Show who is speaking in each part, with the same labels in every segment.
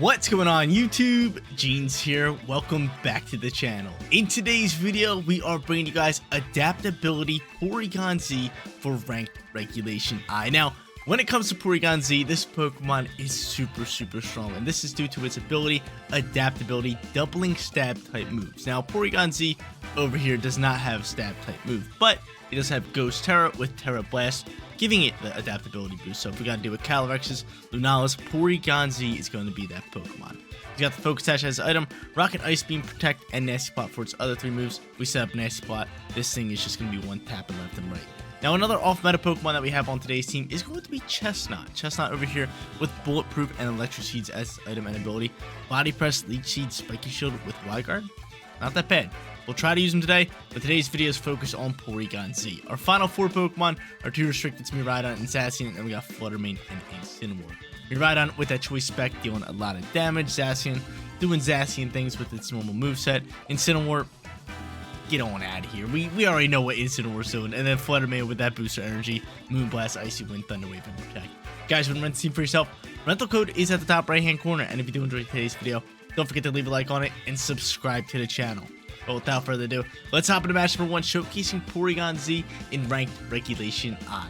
Speaker 1: What's going on YouTube? Jeans here. Welcome back to the channel. In today's video, we are bringing you guys Adaptability Porygon-Z for Ranked Regulation I. Now, when it comes to Porygon-Z, this Pokemon is super strong, and this is due to its ability, Adaptability, doubling stab type moves. Now, Porygon-Z over here does not have stab type move, but it does have Ghost Terra with Terra Blast, giving it the adaptability boost. So if we gotta do with Calyrex's, Lunala's, Porygon-Z is going to be that Pokemon. He's got the Focus Sash as item, Rocket, Ice Beam, Protect, and Nasty Plot for its other three moves. We set up Nasty Plot. This thing is just going to be one tapping left and right. Now another off-meta Pokemon that we have on today's team is going to be Chestnut. Chestnut over here with Bulletproof and Electric Seeds as item and ability. Body Press, Leech Seed, Spiky Shield with Wide Guard. Not that bad. We'll try to use them today, but today's video is focused on Porygon-Z. Our final four Pokemon are two restricted to Miraidon and Zacian, and we got Fluttermane and Incineroar. Miraidon with that Choice Spec dealing a lot of damage. Zacian doing Zacian things with its normal moveset. Incineroar, get on out of here. We already know what Incineroar's doing. And then Fluttermane with that booster energy, Moonblast, Icy Wind, Thunder Wave, and Protect. Guys, when rent the team for yourself, rental code is at the top right hand corner. And if you do enjoy today's video, don't forget to leave a like on it and subscribe to the channel. But without further ado, let's hop into match number 1, showcasing Porygon-Z in Ranked Regulation I.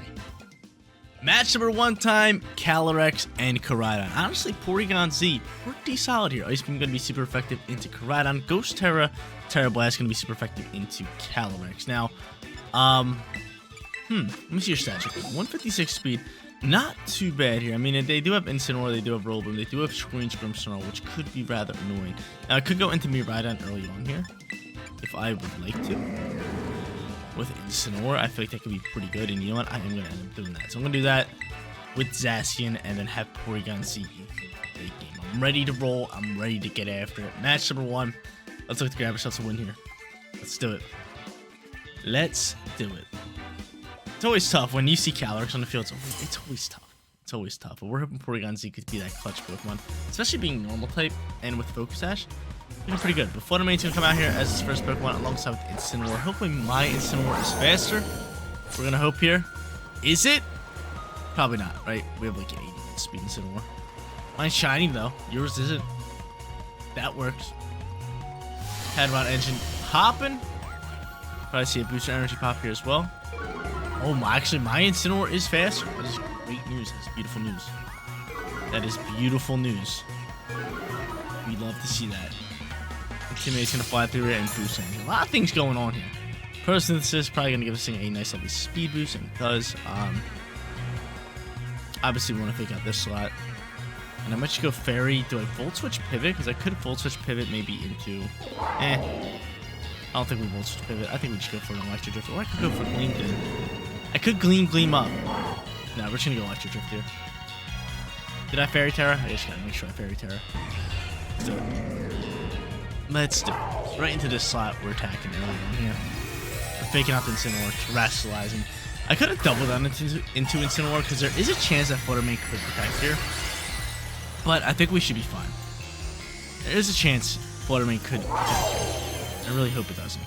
Speaker 1: Match number 1 time, Calyrex and Koraidon. Honestly, Porygon-Z, pretty solid here. Ice Beam going to be super effective into Koraidon. Ghost Terra, Terra Blast going to be super effective into Calyrex. Now, let me see your stats. 156 speed. Not too bad here. I mean, they do have Incineroar, they do have Roll Boom, they do have Screen Snarl, which could be rather annoying. Now, I could go into Miraidon early on here, if I would like to. With Incineroar, I feel like that could be pretty good, and you know what? I am going to end up doing that. So I'm going to do that with Zacian, and then have Porygon-Z in the late game. I'm ready to roll. I'm ready to get after it. Match number 1. Let's look to grab ourselves a win here. Let's do it. Let's do it. It's always tough when you see Calyrex on the field. It's always tough. It's always tough. But we're hoping Porygon-Z could be that clutch Pokemon, especially being normal type and with Focus Sash. Doing pretty good. But Fluttermane's gonna come out here as his first Pokemon alongside with Incineroar. Hopefully my Incineroar is faster. We're gonna hope here. Is it? Probably not, right? We have like an 80 speed Incineroar. Mine's shiny though. Yours isn't. That works. Hadron engine popping. Probably see a booster energy pop here as well. Oh my, actually my Incineroar is faster. That is great news. That's beautiful news. That is beautiful news. We love to see that. Intimidate's gonna fly through it and boost energy. A lot of things going on here. Photosynthesis probably gonna give this thing a nice lovely speed boost, and it does. Obviously we want to fake out this slot. And I might just go Fairy. Do I Volt Switch Pivot? Because I could Volt Switch Pivot maybe into I don't think we Volt Switch Pivot. I think we just go for an Electric Drift. Or I could go for Gleam Gleam. I could Gleam up. No, we're just gonna go Electric Drift here. Did I Fairy Terra? I just gotta make sure I Fairy Terra. Let's do it. Let's do it. Right into this slot we're attacking early on here. We're faking out the Incineroar, terrestrializing. I could have doubled down into Incineroar because there is a chance that Fluttermane could protect here. But I think we should be fine. There is a chance Fluttermane could protect here. I really hope it doesn't.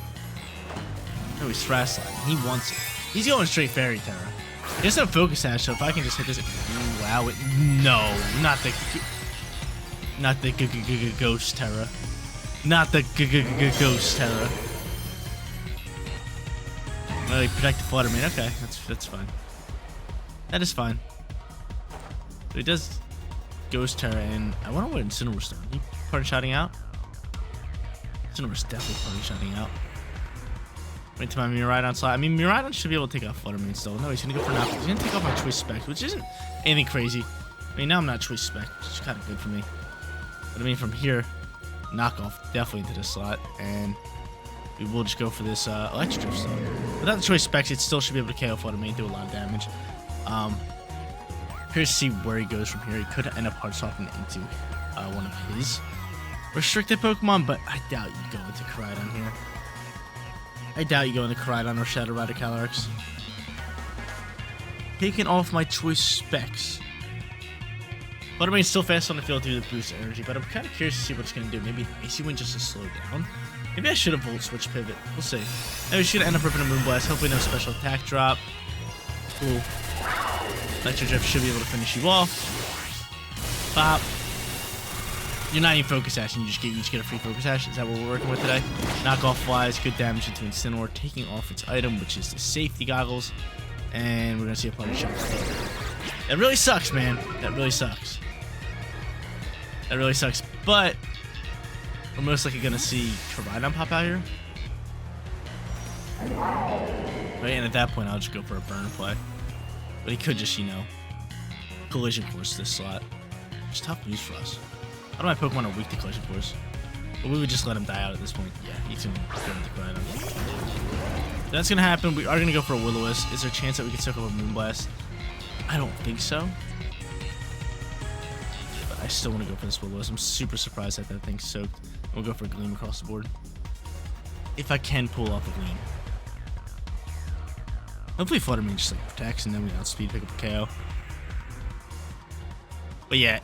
Speaker 1: Oh, he's terrestrializing. He wants it. He's going straight Fairy Terra. He doesn't have Focus Sash, so if I can just hit this... Wow, no, not the Ghost Terra. Not the Ghost Terra. Well, he protected Fluttermane. Okay, that's fine. That is fine. So he does Ghost Terra, and I wonder what Incineroar's doing. He party shotting out? Incineroar's definitely party shotting out. Wait till my Miraidon slot. I mean, Miraidon should be able to take off Fluttermane still. No, he's gonna go for an He's gonna take off my Choice Spec, which isn't anything crazy. I mean, now I'm not Choice Spec, which is kind of good for me. But I mean, from here, knockoff definitely into this slot, and we will just go for this Electric Drift still. Without the Choice Specs, it still should be able to KO Fluttermane, do a lot of damage. Here's to see where he goes from here. He could end up hard softening into one of his restricted Pokemon, but I doubt you go into Koraidon here. I doubt you go into Koraidon or Shadow Rider Calyrex. Taking off my Choice Specs. Fluttermane's still fast on the field due to the boost energy, but I'm kind of curious to see what it's going to do. Maybe Icy Wind just to slow down. Maybe I should have Volt Switch Pivot. We'll see. Maybe we should end up ripping a Moonblast. Hopefully no special attack drop. Cool. Electric Drift should be able to finish you off. Pop. You're not even focus sashing, you just get a free focus sash. Is that what we're working with today? Knock off flies, good damage into Incineroar, taking off its item, which is the safety goggles. And we're gonna see a party shot. That really sucks, man. That really sucks. That really sucks. But we're most likely gonna see Ceruledge pop out here. Right, and at that point I'll just go for a burn play. But he could just, you know, collision course this slot. It's tough news for us. A lot of my Pokemon are weak to collision course. But we would just let him die out at this point. Yeah, he's gonna go into Ceruledge. That's gonna happen. We are gonna go for a Will-O-Wisp. Is there a chance that we can soak up a Moonblast? I don't think so. But I still want to go for this Will-O-Wisp. I'm super surprised that that thing's soaked. We'll go for a Gleam across the board. If I can pull off a Gleam. Hopefully Flutter Mane just like protects and then we outspeed pick up a KO. But yeah,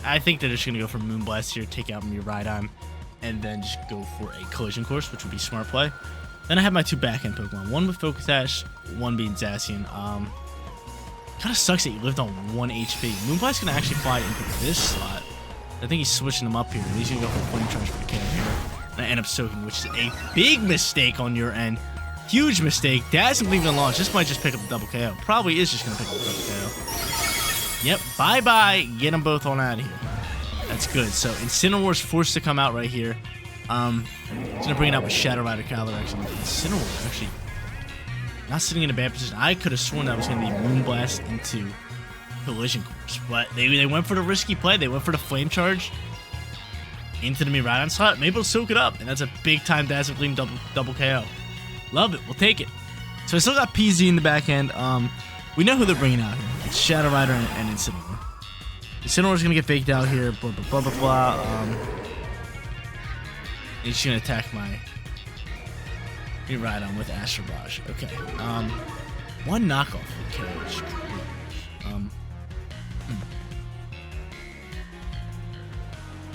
Speaker 1: I think they're just gonna go for Moonblast here, take out Miraidon, and then just go for a collision course, which would be smart play. Then I have my two back-end Pokemon, one with Focus Sash, one being Zacian. Kind of sucks that he lived on 1 HP. Moonblast's gonna actually fly into this slot. I think he's switching them up here. He's gonna go for a Flame Charge for the KO here. And I end up soaking, which is a big mistake on your end. Huge mistake. Dazzling Gleam gonna launch. This might just pick up the double KO. Probably is just gonna pick up the double KO. Yep, bye-bye. Get them both on out of here. That's good. So Incineroar's forced to come out right here. He's gonna bring it up with Shadow Rider Calyrex. Incineroar actually not sitting in a bad position. I could have sworn that was gonna be Moonblast into collision course, but they went for the risky play. They went for the Flame Charge into the Miraidon slot. Maybe it'll soak it up, and that's a big time Dazzling Gleam double KO. Love it. We'll take it. So I still got PZ in the back end. We know who they're bringing out here. It's Shadow Rider and Incineroar. Incineroar's gonna get faked out here. Blah blah blah blah blah. He's gonna attack my Miraidon with Astral Barrage. Okay. One knockoff. Okay.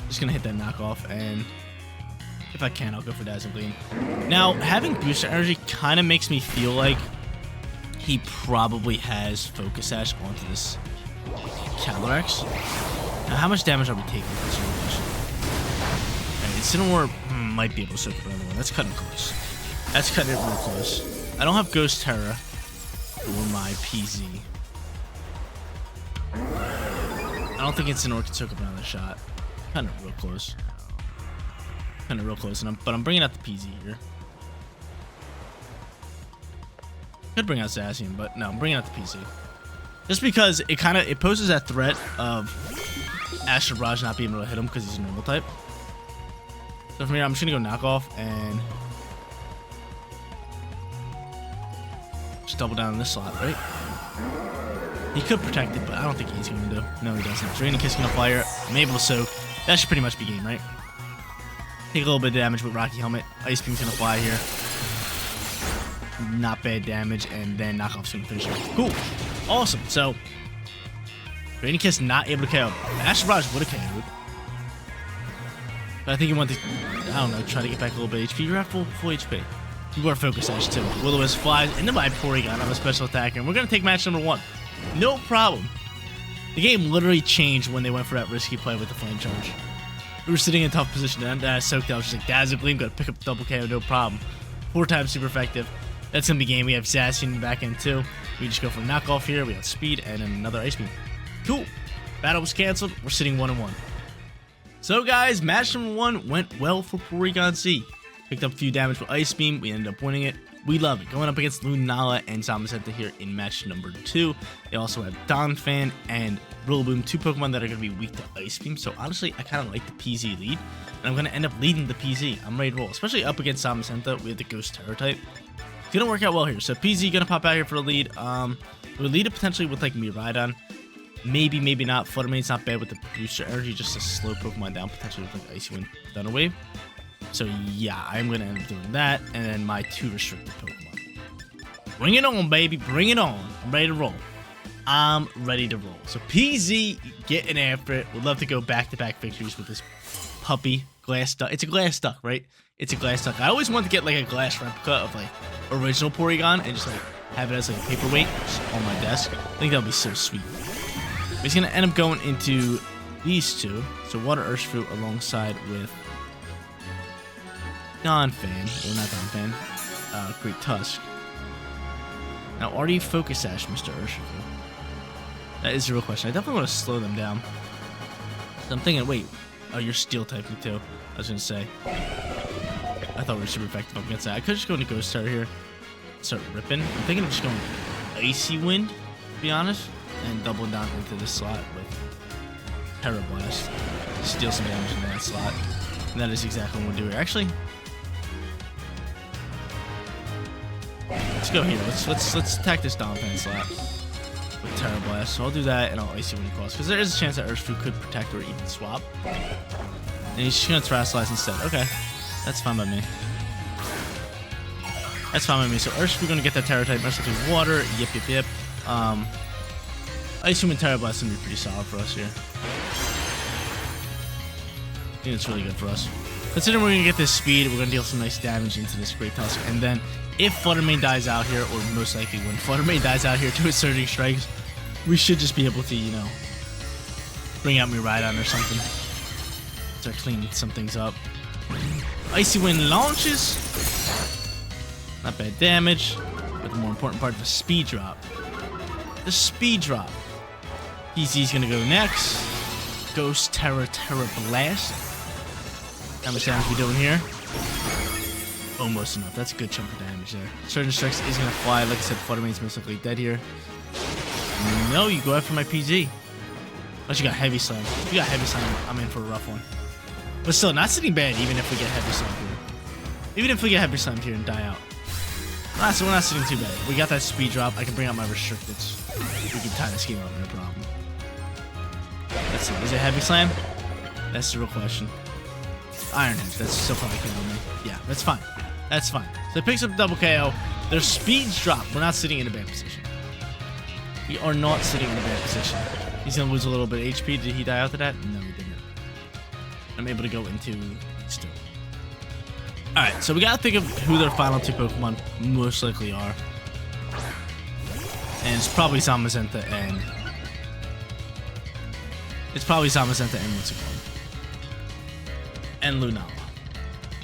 Speaker 1: Just gonna hit that knockoff, and if I can, I'll go for Dazzling Gleam. Now, having Booster Energy kind of makes me feel like he probably has Focus Sash onto this Calyrex. Now, how much damage are we taking from Ceruledge? Alright, Incineroar might be able to soak up another one. That's cutting close. That's cutting it real close. I don't have Ghost Terra or my PZ. I don't think Incineroar can soak up another shot. Kind of real close. Kind of real close, but I'm bringing out the PZ here. Could bring out Zacian, but no, I'm bringing out the PZ. Just because it poses that threat of Astral Barrage not being able to hit him because he's a normal type. So from here, I'm just gonna go knockoff and just double down on this slot, right? He could protect it, but I don't think he's going to. No, he doesn't. Draining Kiss gonna fire. I'm able to soak. That should pretty much be game, right? Take a little bit of damage with Rocky Helmet. Ice Beam's gonna fly here. Not bad damage, and then knockoff's gonna finish it. Cool. Awesome. So, Draining Kiss not able to KO. Astral Barrage would have KO'd. But I think he wanted to, I don't know, try to get back a little bit of HP. You're at full HP. You are Focus Sash too. Will-O-Wisp flies into my Porygon. I'm a special attacker, and we're gonna take match number 1. No problem. The game literally changed when they went for that risky play with the Flame Charge. We were sitting in a tough position, and I soaked out. I was just like, Dazzling Gleam, gotta pick up double KO, no problem. 4 times super effective. That's gonna be game. We have Zacian in the back end too. We just go for a knockoff here. We got speed and another Ice Beam. Cool. Battle was canceled. We're sitting 1-1. So guys, match number 1 went well for Porygon-Z. Picked up a few damage with Ice Beam. We ended up winning it. We love it. Going up against Lunala and Zamazenta here in match number 2. They also have Donphan and Rillaboom, 2 Pokemon that are going to be weak to Ice Beam. So honestly, I kind of like the PZ lead. And I'm going to end up leading the PZ. I'm ready to roll. Especially up against Zamazenta. We have the Ghost Terror type. It's going to work out well here. So PZ going to pop out here for the lead. We'll lead it potentially with like Miraidon. Maybe, maybe not. Flutter Mane's not bad with the booster energy. Just to slow Pokemon down. Potentially with like Icy Wind, Thunder Wave. So yeah, I'm going to end up doing that. And then my 2 restricted Pokemon. Bring it on, baby. Bring it on. I'm ready to roll. I'm ready to roll. So PZ getting after it. Would love to go back-to-back victories with this puppy. Glass duck. It's a glass duck, right? It's a glass duck. I always want to get like a glass replica of like original Porygon and just like have it as like a paperweight on my desk. I think that would be so sweet. He's going to end up going into these two. So Water Urshifu alongside with Non-Fan, or not Non-Fan, Great Tusk. Now, are you Focus Sash, Mr. Urshifu? That is the real question. I definitely want to slow them down. So I'm thinking, wait, oh, you're Steel typing too. I was gonna say. I thought we were super effective up against that. I could just go into Ghost Tower here, start ripping. I'm thinking of just going Icy Wind, to be honest, and doubling down into this slot with Terra Blast. Steal some damage in that slot. And that is exactly what we'll do here. Actually, let's go here. Let's attack this Donphan slot with Terra Blast. So I'll do that and I'll Icy Wind across, because there is a chance that Urshifu could protect or even swap. And he's just gonna Terrasilize instead. Okay, that's fine by me. That's fine by me. So Urshifu gonna get that Terra type, mess with water. Yip. Icy Wind Terra Blast is gonna be pretty solid for us here. I think it's really good for us. Considering we're gonna get this speed, we're gonna deal some nice damage into this Great Tusk, and then if Fluttermane dies out here, or most likely when Fluttermane dies out here to his Surging Strikes, we should just be able to, you know, bring out Miraidon or something. Start cleaning some things up. Icy Wind launches. Not bad damage, but the more important part, the speed drop. The speed drop. PZ's gonna go next. Ghost Terra Blast. How much damage we doing here? Almost enough. That's a good chunk of damage there. Surging Strikes is gonna fly. Like I said, Fluttermane's most likely dead here. No, you go after my PZ. Unless you got Heavy Slam. If you got Heavy Slam, I'm in for a rough one. But still, not sitting bad even if we get Heavy Slammed here. Even if we get Heavy Slammed here and die out. Alright, so we're not sitting too bad. We got that speed drop. I can bring out my Restricteds. We can tie this game up, no problem. Let's see. Is it Heavy Slam? That's the real question. Iron Head. That's still probably killing me. Yeah, that's fine. That's fine. So it picks up double KO. Their speeds drop. We're not sitting in a bad position. We are not sitting in a bad position. He's going to lose a little bit of HP. Did he die out to that? No, he didn't. I'm able to go into these two. Alright, so we got to think of who their final two Pokemon most likely are. And it's probably Zamazenta and... It's probably Zamazenta and what's it called? And Lunala.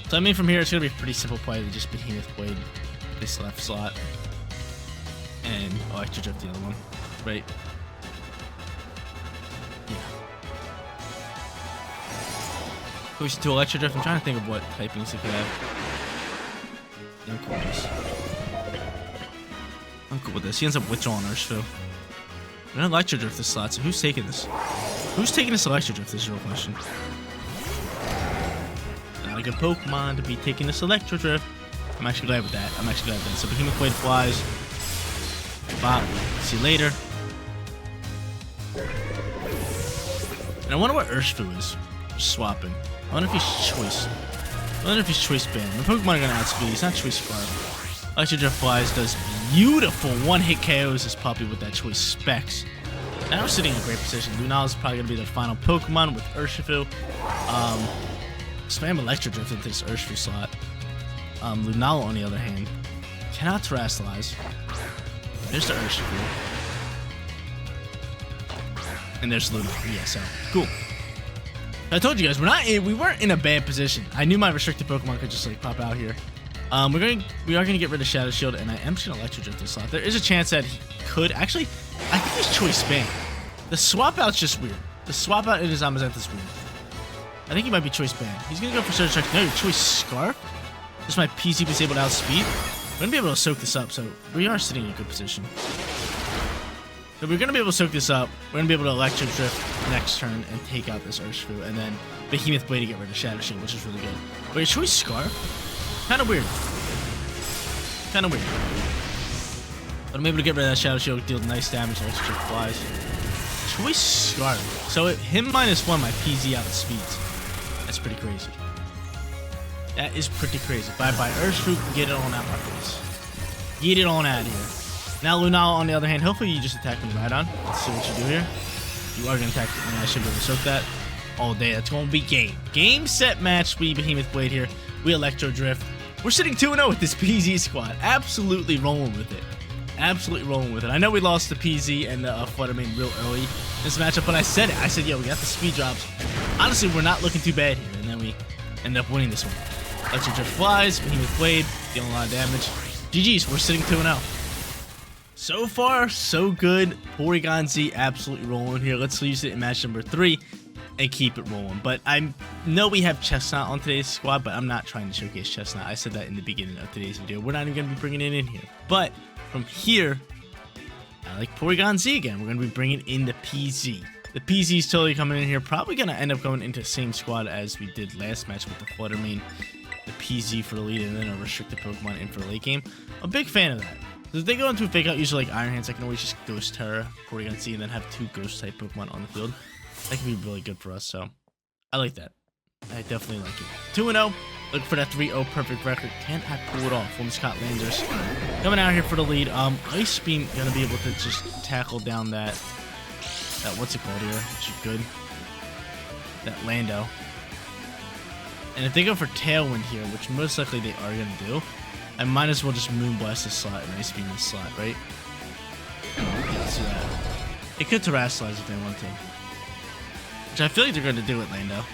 Speaker 1: So I mean, from here, it's going to be a pretty simple play to just Behemoth Blade this left slot. And Electro Drift the other one. Right? Yeah. Push to Electro Drift. I'm trying to think of what typings it could have. I'm cool with this. I'm cool with this. He ends up withdrawing Urshifu. And Electro Drift this slot, so who's taking this? Who's taking this Electro Drift is the real question. Not a good Pokemon to be taking this Electro Drift. I'm actually glad with that. So Behemoth Blade flies. Bop. See you later. And I wonder what Urshifu is. Just swapping. I wonder if he's choice. I wonder if he's choice banned. The Pokemon are gonna outspeed. He's not choice scarf. Electro Drift flies, does beautiful one-hit KOs this puppy with that choice specs. Now we're sitting in a great position. Lunala is probably gonna be their final Pokemon with Urshifu. Spam Electro Drift into this Urshifu slot. Lunala, on the other hand, cannot Terrasilize. There's the Urshifu. And there's Lunala. Yeah, so cool. I told you guys we weren't in a bad position. I knew my restricted Pokemon could just like pop out here. We are gonna get rid of Shadow Shield, and I am just gonna Electro Drift this slot. There is a chance that he could actually. I think he's choice banned. The swap out's just weird. The swap out in his Zamazenta's weird. I think he might be choice banned. He's gonna go for Surge Strike. No, your choice Scarf. Just my PC was able to outspeed. We're gonna be able to soak this up, so we are sitting in a good position. So we're gonna be able to soak this up. We're gonna be able to Electro Drift next turn and take out this Urshifu, and then Behemoth Blade to get rid of Shadow Shield, which is really good. But your choice Scarf, kind of weird. But I'm able to get rid of that Shadow Shield, deal nice damage. Electro Drift flies. Choice Scarf. So him -1, my PZ out speeds. That's pretty crazy. That is pretty crazy. Bye-bye Urshifu, get it on out my face. Get it on out of here. Now Lunala, on the other hand, hopefully you just attack me right on. Let's see what you do here. You are going to attack it, and I should be able to soak that all day. That's going to be game. Game, set, match. We Behemoth Blade here. We Electro Drift. We're sitting 2-0 with this PZ squad. Absolutely rolling with it. absolutely rolling with it. I know we lost the PZ and the Fluttermane real early in this matchup, but I said it. I said, yo, we got the speed drops. Honestly, we're not looking too bad here, and then we end up winning this one. Electric Drift flies, Behemoth Blade, dealing a lot of damage. GG's, we're sitting 2-0. So far, so good. Porygon-Z absolutely rolling here. Let's use it in match number 3 and keep it rolling. But I know we have Chestnut on today's squad, but I'm not trying to showcase Chestnut. I said that in the beginning of today's video. We're not even going to be bringing it in here. But from here, I like Porygon-Z again. We're going to be bringing in the PZ. The PZ is totally coming in here. Probably going to end up going into the same squad as we did last match with the Fluttermane, the PZ for the lead, and then a restricted Pokemon in for the late game. I'm a big fan of that. So if they go into a fake out, usually like Iron Hands, I can always just Ghost Terra, Porygon-Z, and then have 2 Ghost type Pokemon on the field. That can be really good for us, so I like that. I definitely like it. 2-0. Look for that 3-0 perfect record. Can I pull it off? From Scott Landers coming out here for the lead. Ice Beam gonna be able to just tackle down that what's it called here, which is good. That Lando. And if they go for Tailwind here, which most likely they are gonna do, I might as well just Moonblast this slot and Ice Beam this slot, right? Yeah, let's do that. It could Terrasilize if they want to. Which I feel like they're going to do it, Lando.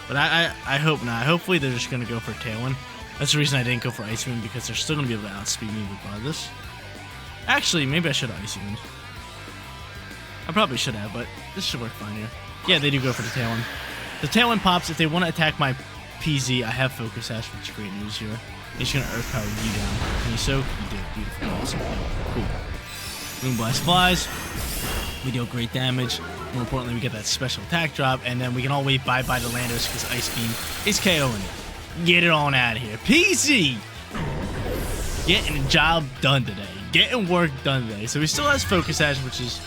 Speaker 1: But I hope not. Hopefully they're just going to go for Tailwind. That's the reason I didn't go for Ice Beam, because they're still going to be able to outspeed me regardless. Actually, maybe I should have Ice Beam. I probably should have, but this should work fine here. Yeah, they do go for the Tailwind. The Tailwind pops. If they want to attack my PZ, I have Focus Sash, which is great news here. He's going to Earth Power you down. Can you soak? You did. Beautiful. Awesome. Cool. Moonblast flies. We deal great damage. More importantly, we get that special attack drop, and then we can all wait bye-bye to Landers because Ice Beam is KOing it. Get it on out of here. PZ! Getting the job done today. Getting work done today. So he still has Focus Sash, which is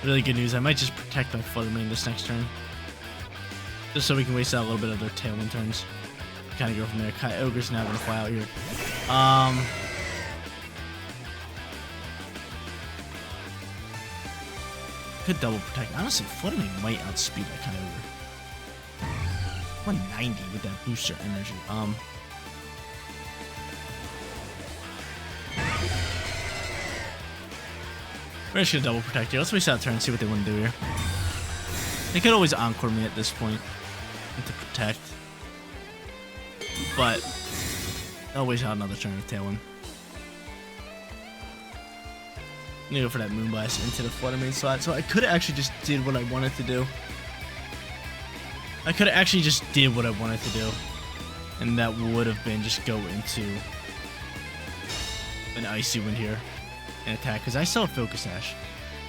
Speaker 1: really good news. I might just protect my Fluttermane this next turn, just so we can waste out a little bit of their Tailwind turns. Kind of go from there. Kyogre's now going to fly out here. Could double protect. Honestly, Fluttermane might outspeed that Kyogre. 190 with that booster energy. We're just going to double protect here. Let's waste out a turn and see what they want to do here. They could always Encore me at this point to protect. But I'll waste out another turn with Tailwind. I'm gonna go for that Moonblast into the Fluttermane slot. So I could have actually just did what I wanted to do. And that would have been just go into an Icy Wind here and attack. Because I still have Focus Sash.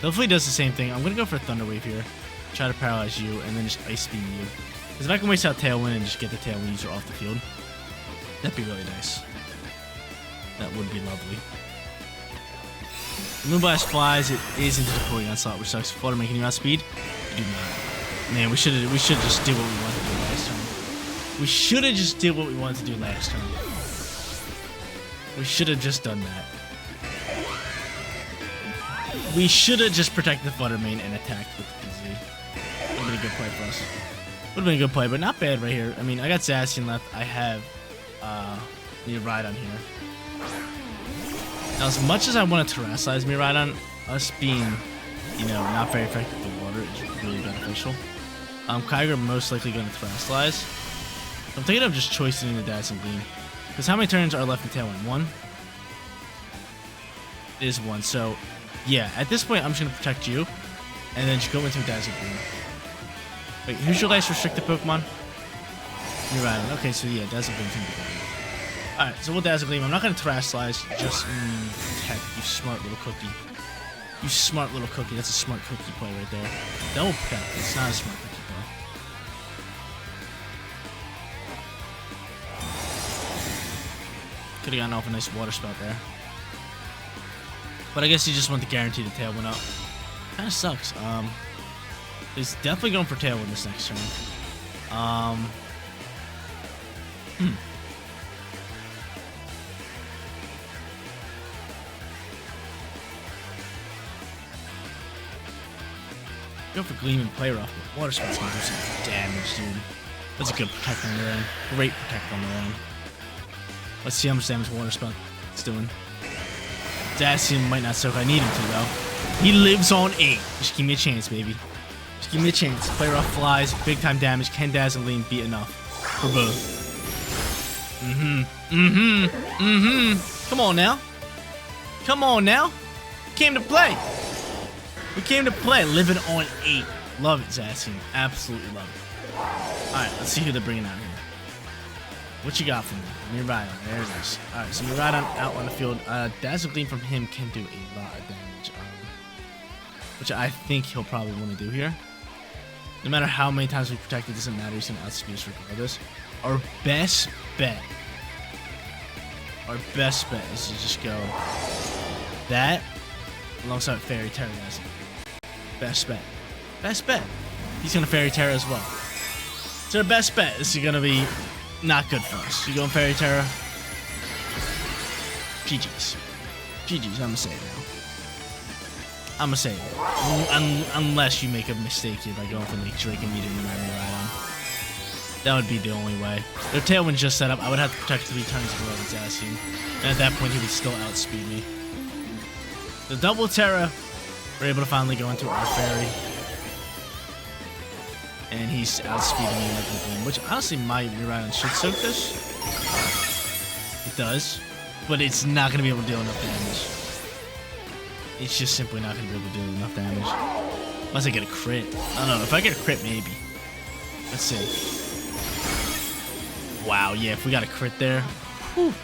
Speaker 1: Hopefully it does the same thing. I'm going to go for a Thunder Wave here. Try to paralyze you and then just Ice Beam you. Because if I can waste out Tailwind and just get the Tailwind user off the field, that'd be really nice. That would be lovely. Moonblast flies. It is into the Porygon slot, which sucks. Fluttermane, can you outspeed? You do not. Man, we should just do what we wanted to do last turn. We should have just did what we wanted to do last turn. We should have just done that. We should have just protected the Fluttermane and attacked with the PZ. Would have been a good play for us. Would have been a good play, but not bad right here. I mean, I got Zacian left. I have Miraidon here. Now, as much as I want to Terrasilize Miraidon, us being, not very effective with water is really beneficial. Kyogre most likely going to Terrasilize. I'm thinking of just choicing the Dazzling Gleam. Because how many turns are left in Tailwind? 1? It is 1. So, yeah, at this point, I'm just going to protect you. And then just go into a Dazzling Gleam. Wait, who's your last restricted Pokemon? Miraidon. Okay, so yeah, Dazzling Gleam's going to be good. Alright, so we'll Dazzle Gleam. I'm not going to Terrasilize, just protect, you smart little cookie. You smart little cookie. That's a smart cookie play right there. Double protect. It's not a smart cookie play. Could have gotten off a nice water spout there. But I guess you just want to guarantee the Tailwind up. Kind of sucks. He's definitely going for Tailwind this next turn. Go for Gleam and Play Rough, but Water Spout's gonna do some damage, dude. That's a good protect on their own. Great protect on their own. Let's see how much damage Water Spout is doing. Zacian might not soak. I need him to, though. He lives on 8. Just give me a chance, baby. Just give me a chance. Play rough flies, big time damage. Can Dazzling be enough for both? Come on now. Come on now. We came to play. We came to play. Living on 8. Love it, Zacian. Absolutely love it. Alright, let's see who they're bringing out here. What you got for me? Miraidon. There it is. Alright, so Miraidon out on the field. Dazzle Gleam from him can do a lot of damage. Which I think he'll probably want to do here. No matter how many times we protect, it doesn't matter. He's going to outspeed us regardless. Our best bet is to just go that alongside Fairy Terra. Best bet. Best bet. He's going to Fairy Terra as well. So our best bet is going to be not good for us. You going Fairy Terra? GG's. GG's, I'm going to say it now. I'm going to say it. Unless you make a mistake here by going for like Drake and meeting Miraidon. That would be the only way. Their Tailwind just set up. I would have to protect 3 turns below the Zacian. And at that point, he would still outspeed me. The double Terra, we're able to finally go into our Fairy. And he's outspeeding me like a boom, which honestly my Miraidon should soak this. It does, but it's not going to be able to deal enough damage. It's just simply not going to be able to deal enough damage. Unless I get a crit. I don't know, if I get a crit, maybe. Let's see. Wow, yeah, if we got a crit there. Whew.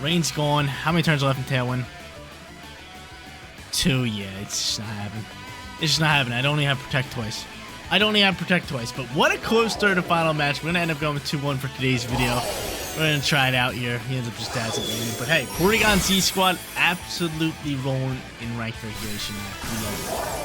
Speaker 1: Rain's gone. How many turns are left in Tailwind? 2, yeah, it's just not happening. It's just not happening. I'd only have Protect twice. But what a close third and final match. We're going to end up going with 2-1 for today's video. We're going to try it out here. He ends up just dazzling me. But hey, Porygon-Z squad absolutely rolling in ranked regulation. We love it.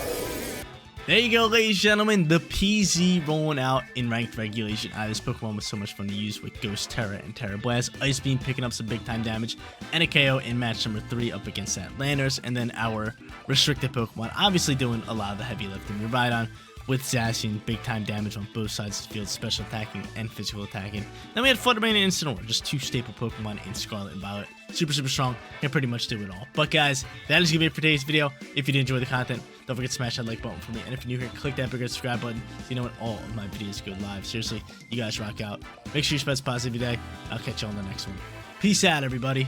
Speaker 1: There you go, ladies and gentlemen. The PZ rolling out in ranked regulation. This Pokemon was so much fun to use with Ghost Terra and Terra Blast. Ice Beam picking up some big time damage and a KO in match number 3 up against that Landers. And then our restricted Pokemon obviously doing a lot of the heavy lifting. Miraidon with Zacian, big time damage on both sides of the field, special attacking and physical attacking. Then we had Fluttermane and Incineroar, just 2 staple Pokemon in Scarlet and Violet. Super strong, can pretty much do it all. But guys, that is going to be it for today's video. If you did enjoy the content, don't forget to smash that like button for me. And if you're new here, click that bigger subscribe button so you know when all of my videos go live. Seriously, you guys rock out. Make sure you spread positive every day. I'll catch you on the next one. Peace out, everybody.